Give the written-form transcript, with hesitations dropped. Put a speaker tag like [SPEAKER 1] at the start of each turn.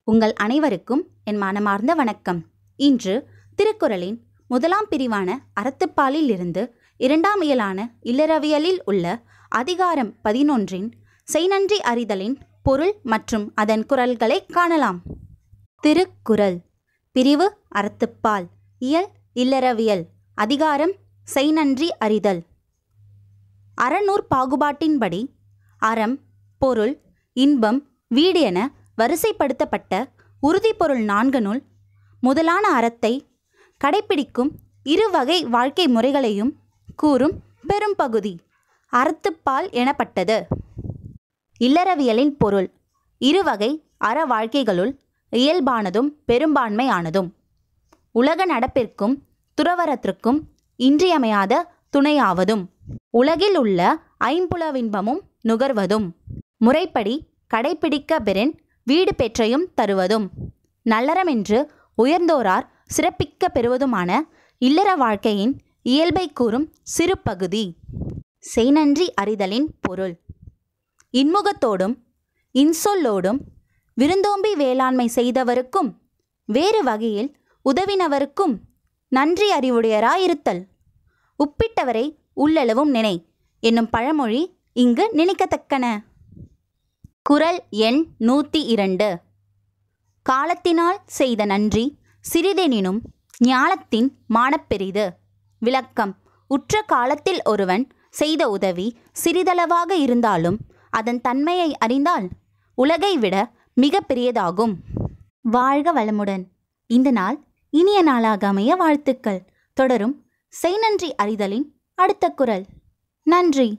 [SPEAKER 1] உங்கள் அனைவருக்கும் என் மனமார்ந்த வணக்கம். இன்று திருக்குறளின் முதலாம் பிரிவான அறத்துப்பாலில் இருந்து இரண்டாம் இயலான இல்லறவியலில் உள்ள அதிகாரம் 11 செய்நன்றி அறிதலின் பொருள் மற்றும் அதன் குறள்களை காணலாம். திருக்குறள் பிரிவு அறத்துப்பால், இயல் இல்லறவியல், அதிகாரம் செய்நன்றி அறிதல். அறநூற் பாகுபாட்டின்படி அறம், பொருள், இன்பம், வீடு என வரிசைப்படுத்தப்பட்ட உறுதிப்பொருள் 4 முதலான அறத்தை கடைப்பிடிக்கும் இருவகை வாழ்க்கை முறைகளையும் கூறும் பெரும் பகுதி அறத்துப்பால் எனப்பட்டது. இல்லறவியலின் பொருள் இருவகை அற வாழ்க்கைகளுள் இயல்பானதும் பெரும்பான்மையானதும், உலக நடப்பிற்கும் துறவறத்திற்கும் இன்றியமையாத துணையாவதும், உலகில் உள்ள ஐம்புலவின்பமும் நுகர்வதும், முறைப்படி கடைப்பிடிக்க பெறின் வீடு பெற்றையும் தருவதும், நல்லறமென்று உயர்ந்தோரார் சிறப்பிக்க பெறுவதுமான இல்லற வாழ்க்கையின் இயல்பை கூறும் சிறு பகுதி செய்நன்றி அறிதலின் பொருள். இன்முகத்தோடும் இன்சொல்லோடும் விருந்தோம்பி வேளாண்மை செய்தவருக்கும் வேறு வகையில் உதவினவருக்கும் நன்றி அறிவுடையராயிருத்தல். உப்பிட்டவரை உள்ளளவும் நினை என்னும் பழமொழி இங்கு நினைக்கத்தக்கன. குறள் எண் 102. காலத்தினால் செய்த நன்றி சிறிதெனினும் ஞாலத்தின் மானப்பெரிது. விளக்கம். உற்ற காலத்தில் ஒருவன் செய்த உதவி சிறிதளவாக இருந்தாலும் அதன் தன்மையை அறிந்தால் உலகை விட மிக பெரியதாகும். வாழ்க வளமுடன். இந்த நாள் இனிய நாளாக அமைய வாழ்த்துக்கள். தொடரும் செய்நன்றி அறிதலின் அடுத்த குறள். நன்றி.